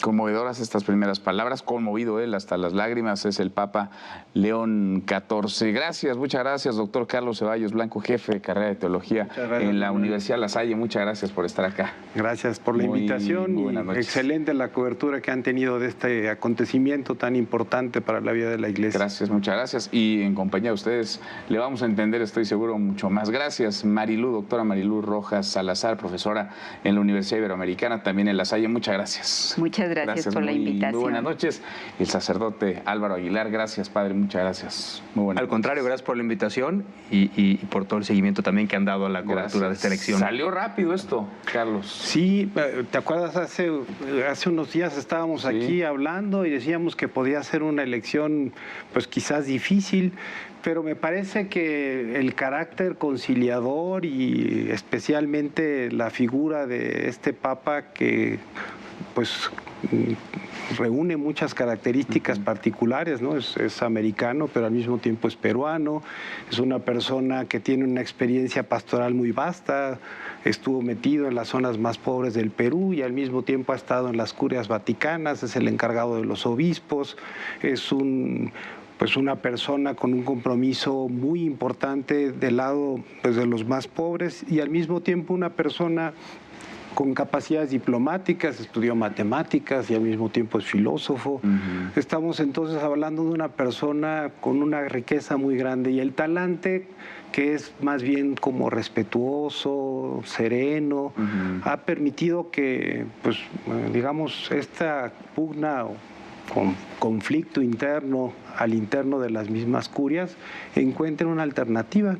Conmovedoras estas primeras palabras, conmovido él hasta las lágrimas, es el Papa León XIV. Gracias, muchas gracias, doctor Carlos Ceballos Blanco, jefe de carrera de Teología en la Universidad La Salle. Muchas gracias por estar acá. Gracias por la invitación y excelente la cobertura que han tenido de este acontecimiento tan importante para la vida de la Iglesia. Gracias, muchas gracias. Y en compañía de ustedes le vamos a entender, estoy seguro, mucho más. Gracias, Marilú, doctora Marilú Rojas Salazar, profesora en la Universidad Iberoamericana, también en La Salle. Muchas gracias. Muchas gracias por la invitación. Muy buenas noches. El sacerdote Álvaro Aguilar, gracias, padre, muchas gracias. Muy buenas noches. Al contrario, gracias por la invitación y por todo el seguimiento también que han dado a la cobertura de esta elección. Salió rápido esto, Carlos. Sí, ¿te acuerdas? Hace unos días estábamos aquí hablando y decíamos que podía ser una elección, pues quizás difícil, pero me parece que el carácter conciliador y especialmente la figura de este Papa que pues reúne muchas características particulares, ¿no? Es americano, pero al mismo tiempo es peruano, es una persona que tiene una experiencia pastoral muy vasta, estuvo metido en las zonas más pobres del Perú y al mismo tiempo ha estado en las curias vaticanas, es el encargado de los obispos, es pues una persona con un compromiso muy importante del lado pues, de los más pobres y al mismo tiempo una persona con capacidades diplomáticas, estudió matemáticas y al mismo tiempo es filósofo. Estamos entonces hablando de una persona con una riqueza muy grande y el talante que es más bien como respetuoso, sereno, ha permitido que, pues, digamos, esta pugna o conflicto interno al interno de las mismas curias encuentren una alternativa.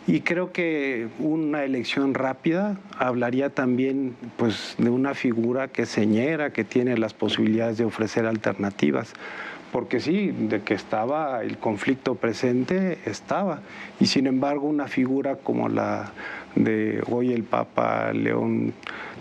Y creo que una elección rápida hablaría también pues, de una figura que señera, que tiene las posibilidades de ofrecer alternativas. Porque sí, de que estaba el conflicto presente, estaba. Y sin embargo, una figura como la de hoy el Papa León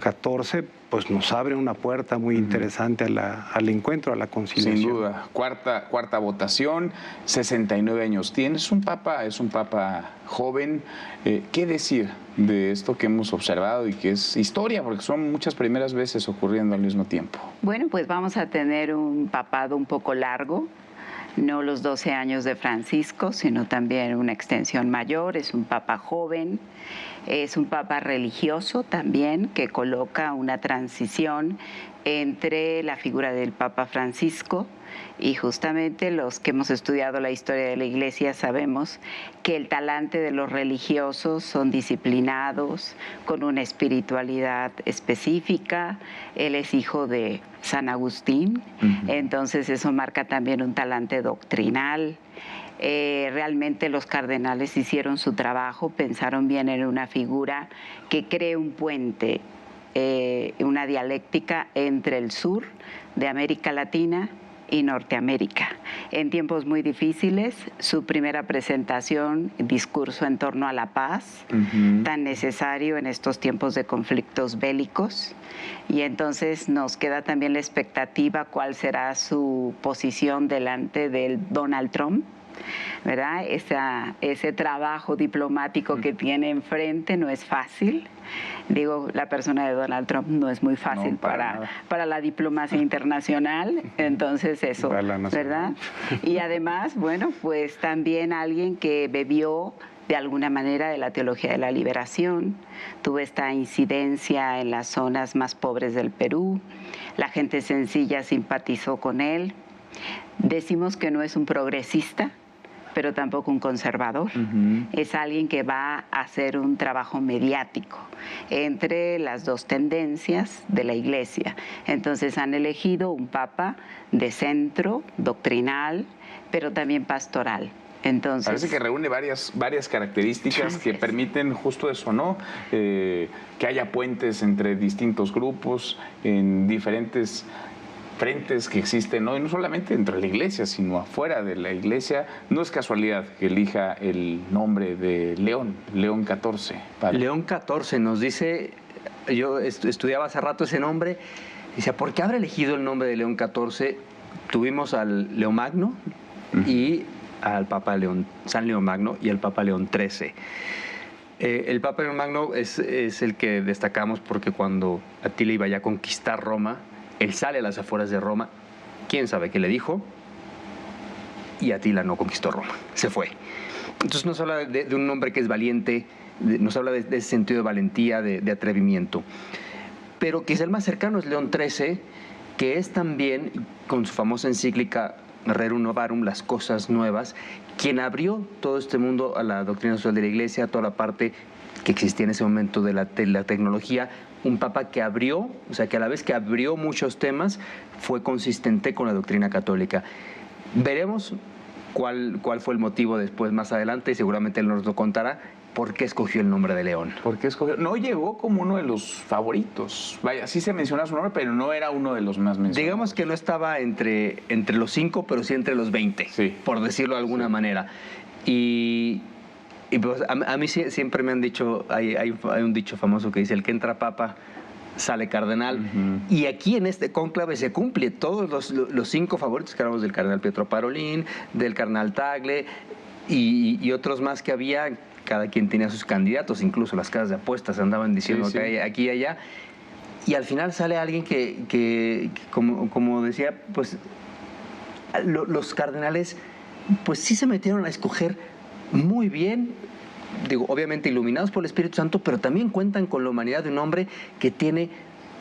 XIV, pues nos abre una puerta muy interesante al encuentro, a la conciliación. Sin duda. Cuarta votación, 69 años tiene. Es un papa joven. ¿Qué decir de esto que hemos observado y que es historia? Porque son muchas primeras veces ocurriendo al mismo tiempo. Bueno, pues vamos a tener un papado un poco largo. No los 12 años de Francisco, sino también una extensión mayor. Es un papa joven, es un papa religioso también, que coloca una transición entre la figura del Papa Francisco y justamente los que hemos estudiado la historia de la Iglesia sabemos que el talante de los religiosos son disciplinados, con una espiritualidad específica. Él es hijo de San Agustín, entonces eso marca también un talante doctrinal. Realmente los cardenales hicieron su trabajo, pensaron bien en una figura que cree un puente, una dialéctica entre el sur de América Latina y Norteamérica. En tiempos muy difíciles, su primera presentación, discurso en torno a la paz, tan necesario en estos tiempos de conflictos bélicos. Y entonces nos queda también la expectativa cuál será su posición delante del Donald Trump, ¿verdad? Ese trabajo diplomático que tiene enfrente no es fácil. Digo, la persona de Donald Trump no es muy fácil para la diplomacia internacional, entonces eso, ¿verdad? Y además, bueno, pues también alguien que bebió de alguna manera de la teología de la liberación, tuvo esta incidencia en las zonas más pobres del Perú, la gente sencilla simpatizó con él. Decimos que no es un progresista, pero tampoco un conservador. Es alguien que va a hacer un trabajo mediático entre las dos tendencias de la Iglesia. Entonces han elegido un papa de centro, doctrinal, pero también pastoral. Entonces, parece que reúne varias características que permiten justo eso, ¿no? Que haya puentes entre distintos grupos, en diferentes frentes que existen, ¿no? Y no solamente dentro de la Iglesia, sino afuera de la Iglesia. No es casualidad que elija el nombre de León XIV. Padre. León XIV nos dice, yo estudiaba hace rato ese nombre, dice, ¿por qué habrá elegido el nombre de León XIV? Tuvimos al León Magno y al Papa San León Magno y al Papa León XIII. El Papa León Magno es el que destacamos porque cuando Atila iba ya a conquistar Roma, Él sale a las afueras de Roma, quién sabe qué le dijo, y Atila no conquistó Roma, se fue. Entonces nos habla de un hombre que es valiente, nos habla de ese sentido de valentía, de atrevimiento. Pero quizá el más cercano es León XIII, que es también, con su famosa encíclica Rerum Novarum, las cosas nuevas, quien abrió todo este mundo a la doctrina social de la Iglesia, a toda la parte que existía en ese momento de la tecnología. Un papa que abrió, o sea, que a la vez que abrió muchos temas, fue consistente con la doctrina católica. Veremos cuál fue el motivo después, más adelante, y seguramente él nos lo contará. ¿Por qué escogió el nombre de León? ¿Por qué escogió? No llegó como uno de los favoritos. Vaya, sí se menciona su nombre, pero no era uno de los más mencionados. Digamos que no estaba entre los 5, pero sí entre los 20, sí, por decirlo de alguna manera. Y pues a mí siempre me han dicho, hay un dicho famoso que dice, el que entra papa sale cardenal. Y aquí en este cónclave se cumple todos los 5 favoritos que hablamos del cardenal Pietro Parolin, del cardenal Tagle y otros más que había. Cada quien tenía sus candidatos, incluso las casas de apuestas andaban diciendo que hay aquí y allá. Y al final sale alguien que como decía, pues los cardenales pues sí se metieron a escoger muy bien, digo, obviamente iluminados por el Espíritu Santo, pero también cuentan con la humanidad de un hombre que tiene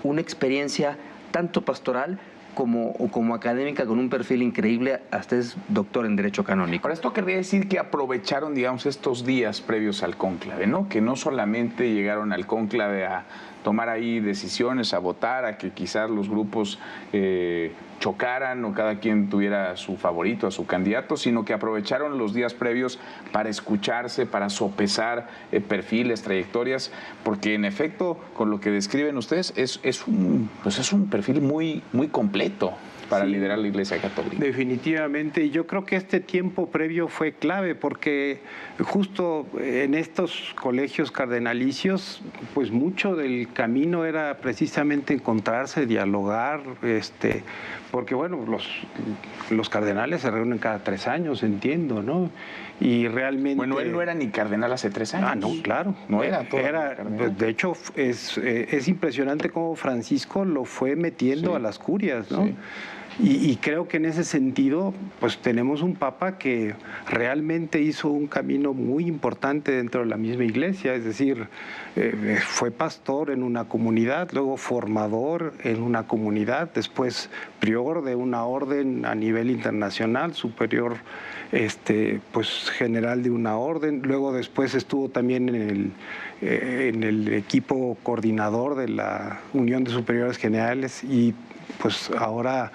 una experiencia tanto pastoral como académica, con un perfil increíble, hasta es doctor en Derecho Canónico. Ahora, esto querría decir que aprovecharon, digamos, estos días previos al cónclave, ¿no? Que no solamente llegaron al cónclave a tomar ahí decisiones, a votar, a que quizás los grupos chocaran o cada quien tuviera a su favorito, a su candidato, sino que aprovecharon los días previos para escucharse, para sopesar perfiles, trayectorias, porque en efecto, con lo que describen ustedes, es un perfil muy, muy completo para liderar la Iglesia Católica. Definitivamente, y yo creo que este tiempo previo fue clave porque justo en estos colegios cardenalicios, pues mucho del camino era precisamente encontrarse, dialogar, porque bueno, los cardenales se reúnen cada 3 años, entiendo, ¿no? Y realmente... Bueno, él no era ni cardenal hace 3 años. Ah, no, claro. No era todo. Pues, de hecho, es impresionante cómo Francisco lo fue metiendo a las curias, ¿no? Sí. Y creo que en ese sentido, pues tenemos un papa que realmente hizo un camino muy importante dentro de la misma iglesia, es decir, fue pastor en una comunidad, luego formador en una comunidad, después prior de una orden a nivel internacional, superior, pues general de una orden, luego después estuvo también en el equipo coordinador de la Unión de Superiores Generales y pues ahora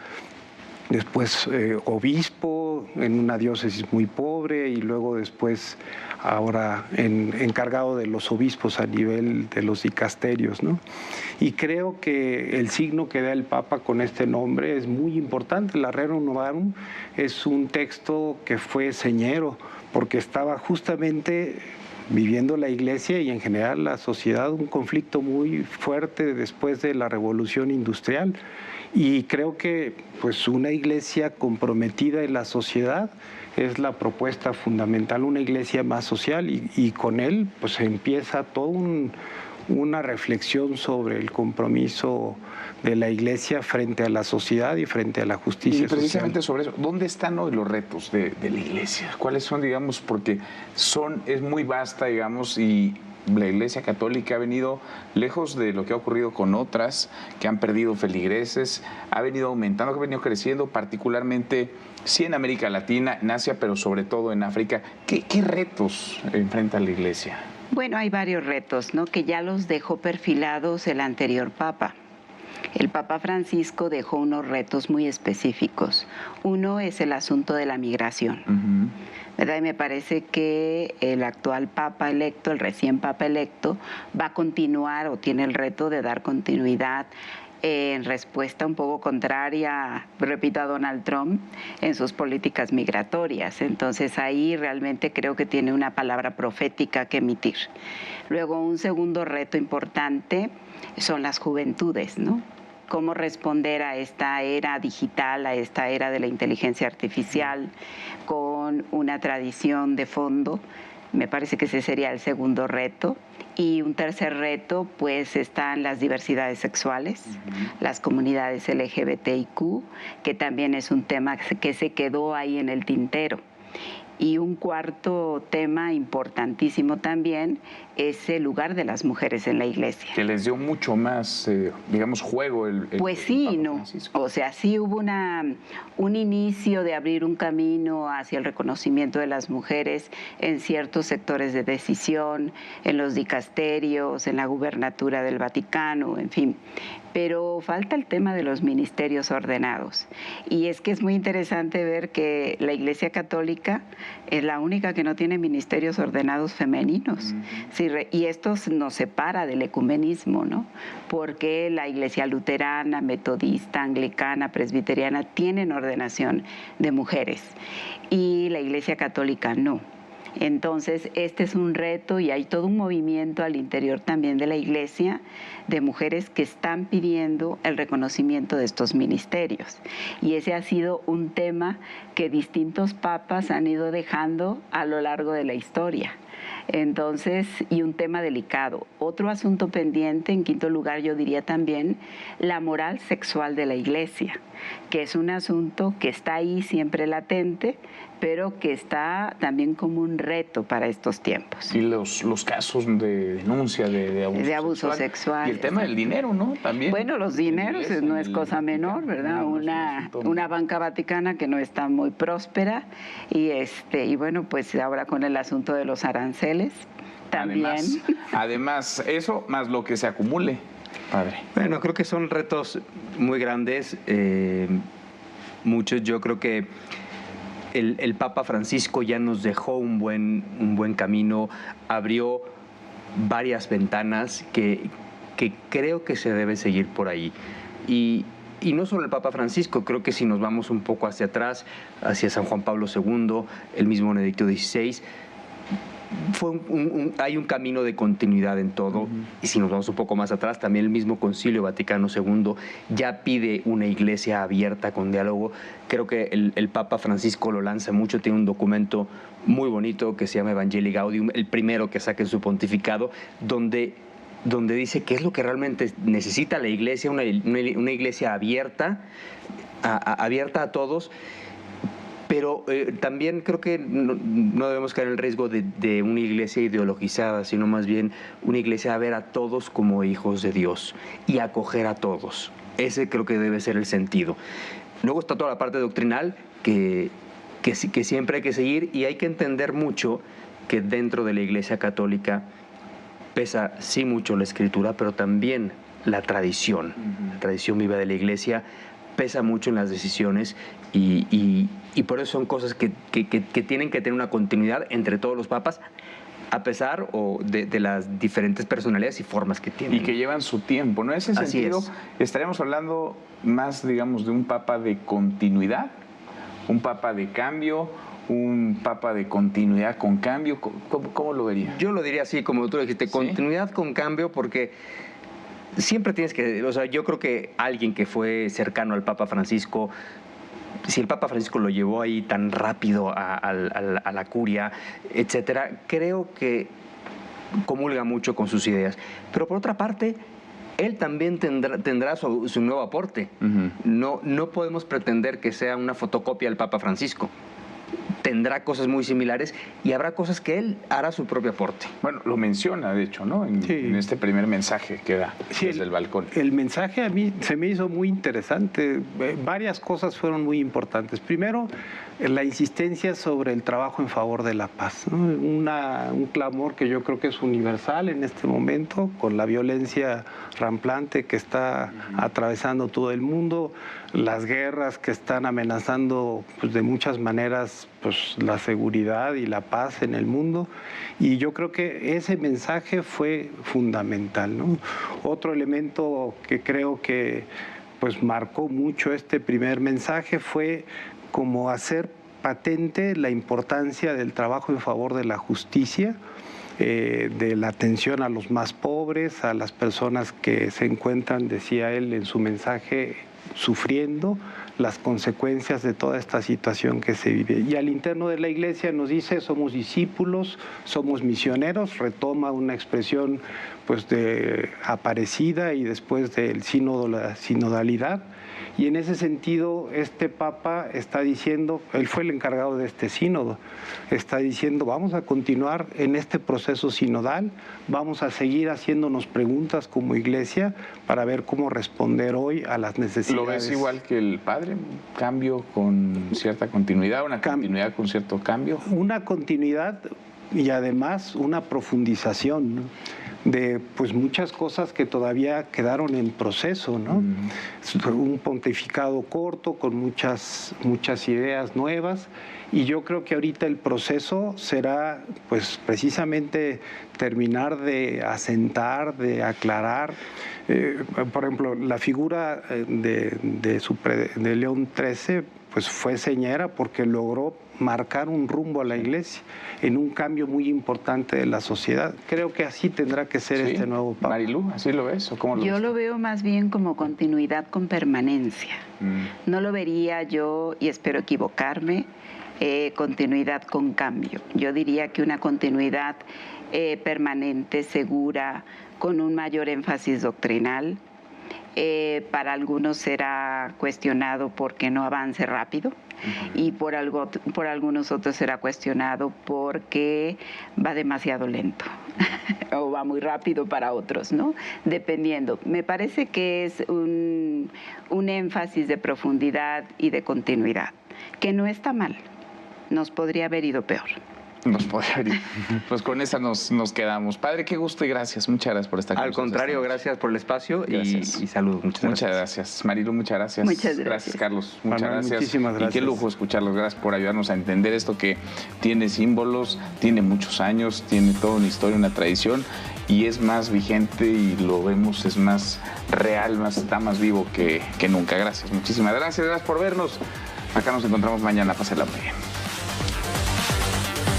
después obispo en una diócesis muy pobre y luego después ahora encargado de los obispos a nivel de los dicasterios, ¿no? Y creo que el signo que da el Papa con este nombre es muy importante. La Rerum Novarum es un texto que fue señero porque estaba justamente viviendo la Iglesia y en general la sociedad un conflicto muy fuerte después de la Revolución Industrial. Y creo que pues una iglesia comprometida en la sociedad es la propuesta fundamental, una iglesia más social y con él pues empieza toda una reflexión sobre el compromiso de la iglesia frente a la sociedad y frente a la justicia social. Y precisamente sobre eso, ¿dónde están hoy los retos de la iglesia? ¿Cuáles son, digamos, porque es muy vasta, digamos, y la Iglesia Católica ha venido lejos de lo que ha ocurrido con otras que han perdido feligreses, ha venido aumentando, ha venido creciendo, particularmente sí en América Latina, en Asia, pero sobre todo en África? ¿Qué retos enfrenta la Iglesia? Bueno, hay varios retos, ¿no? Que ya los dejó perfilados el anterior Papa. El Papa Francisco dejó unos retos muy específicos. Uno es el asunto de la migración. ¿Verdad? Y me parece que el actual Papa electo, el recién Papa electo, va a continuar o tiene el reto de dar continuidad en respuesta un poco contraria, repito, a Donald Trump en sus políticas migratorias. Entonces ahí realmente creo que tiene una palabra profética que emitir. Luego un segundo reto importante son las juventudes, ¿no? Cómo responder a esta era digital, a esta era de la inteligencia artificial, con una tradición de fondo Me parece que ese sería el segundo reto. Y un tercer reto, pues, están las diversidades sexuales, las comunidades LGBTIQ, que también es un tema que se quedó ahí en el tintero. Y un cuarto tema importantísimo también es el lugar de las mujeres en la iglesia. Que les dio mucho más, digamos, juego el Pues sí, Papa no. Francisco. O sea, sí hubo un inicio de abrir un camino hacia el reconocimiento de las mujeres en ciertos sectores de decisión, en los dicasterios, en la gubernatura del Vaticano, en fin. Pero falta el tema de los ministerios ordenados. Y es que es muy interesante ver que la Iglesia Católica es la única que no tiene ministerios ordenados femeninos. Sí, y esto nos separa del ecumenismo, ¿no? Porque la Iglesia luterana, metodista, anglicana, presbiteriana tienen ordenación de mujeres y la Iglesia Católica no. Entonces, este es un reto y hay todo un movimiento al interior también de la Iglesia de mujeres que están pidiendo el reconocimiento de estos ministerios. Y ese ha sido un tema que distintos papas han ido dejando a lo largo de la historia. Entonces, y un tema delicado. Otro asunto pendiente, en quinto lugar, yo diría también la moral sexual de la Iglesia, que es un asunto que está ahí siempre latente, pero que está también como un reto para estos tiempos. Y los casos de denuncia de abuso sexual. Y el tema del dinero, ¿no? También. Bueno, los dineros no es cosa menor, ¿verdad? Una banca vaticana que no está muy próspera y bueno, pues ahora con el asunto de los aranceles también. Además, eso más lo que se acumule, padre. Bueno, creo que son retos muy grandes. Muchos, yo creo que el Papa Francisco ya nos dejó un buen camino, abrió varias ventanas que creo que se debe seguir por ahí. Y no solo el Papa Francisco, creo que si nos vamos un poco hacia atrás, hacia San Juan Pablo II, el mismo Benedicto XVI, hay un camino de continuidad en todo. Y si nos vamos un poco más atrás, también el mismo Concilio Vaticano II ya pide una iglesia abierta con diálogo. Creo que el Papa Francisco lo lanza mucho, tiene un documento muy bonito que se llama Evangelii Gaudium, el primero que saca en su pontificado, donde dice qué es lo que realmente necesita la iglesia, una iglesia abierta a todos. Pero también creo que no debemos caer en el riesgo de una iglesia ideologizada, sino más bien una iglesia a ver a todos como hijos de Dios y acoger a todos. Ese creo que debe ser el sentido. Luego está toda la parte doctrinal que siempre hay que seguir, y hay que entender mucho que dentro de la Iglesia Católica pesa sí mucho la Escritura, pero también la tradición. La tradición viva de la Iglesia pesa mucho en las decisiones y por eso son cosas que tienen que tener una continuidad entre todos los papas, a pesar de las diferentes personalidades y formas que tienen. Y que llevan su tiempo, ¿no? En ese sentido, estaríamos hablando más, digamos, de un papa de continuidad, un papa de cambio, un papa de continuidad con cambio. ¿Cómo lo vería? Yo lo diría así, como tú dijiste, continuidad con cambio, porque siempre tienes que, o sea, yo creo que alguien que fue cercano al Papa Francisco, si el Papa Francisco lo llevó ahí tan rápido a la curia, etcétera, creo que comulga mucho con sus ideas. Pero por otra parte, él también tendrá su nuevo aporte. No podemos pretender que sea una fotocopia del Papa Francisco. Tendrá cosas muy similares y habrá cosas que él hará su propio aporte. Bueno, lo menciona, de hecho, ¿no? En este primer mensaje que da desde el balcón. El mensaje a mí se me hizo muy interesante. Varias cosas fueron muy importantes. Primero, la insistencia sobre el trabajo en favor de la paz, ¿no? Un clamor que yo creo que es universal en este momento, con la violencia ramplante que está atravesando todo el mundo, las guerras que están amenazando, pues, de muchas maneras, pues, la seguridad y la paz en el mundo. Y yo creo que ese mensaje fue fundamental, ¿no? Otro elemento que creo que, pues, marcó mucho este primer mensaje fue como hacer patente la importancia del trabajo en favor de la justicia, de la atención a los más pobres, a las personas que se encuentran, decía él en su mensaje, sufriendo las consecuencias de toda esta situación que se vive. Y al interno de la Iglesia nos dice, somos discípulos, somos misioneros, retoma una expresión pues de Aparecida y después del sínodo, la sinodalidad. Y en ese sentido, este Papa está diciendo, él fue el encargado de este sínodo, está diciendo, vamos a continuar en este proceso sinodal, vamos a seguir haciéndonos preguntas como Iglesia para ver cómo responder hoy a las necesidades. ¿Lo ves igual que el padre? ¿Un cambio con cierta continuidad, una continuidad con cierto cambio? Una continuidad y además una profundización, ¿no?, de pues muchas cosas que todavía quedaron en proceso, ¿no? Un pontificado corto con muchas ideas nuevas, y yo creo que ahorita el proceso será pues precisamente terminar de asentar, de aclarar. Por ejemplo, la figura de León XIII pues fue señera porque logró marcar un rumbo a la Iglesia en un cambio muy importante de la sociedad. Creo que así tendrá que ser este nuevo Papa. Marilu, ¿así lo ves o cómo lo ves? Yo lo veo más bien como continuidad con permanencia. No lo vería yo, y espero equivocarme, continuidad con cambio. Yo diría que una continuidad permanente, segura, con un mayor énfasis doctrinal. Para algunos será cuestionado porque no avance rápido, y por algunos otros será cuestionado porque va demasiado lento o va muy rápido para otros, ¿no? Dependiendo. Me parece que es un énfasis de profundidad y de continuidad, que no está mal. Nos podría haber ido peor. Nos podría haber ido. Pues con esa nos quedamos. Padre, qué gusto y gracias. Muchas gracias por estar con nosotros. Al contrario, gracias por el espacio y saludos. Muchas gracias. Marilu, muchas gracias. Muchas gracias. Gracias, Carlos. Muchas gracias. Muchísimas gracias. Y qué lujo escucharlos. Gracias por ayudarnos a entender esto que tiene símbolos, tiene muchos años, tiene toda una historia, una tradición, y es más vigente y lo vemos, es más real, está más vivo que nunca. Gracias, muchísimas gracias. Gracias por vernos. Acá nos encontramos mañana. Pásenla muy bien.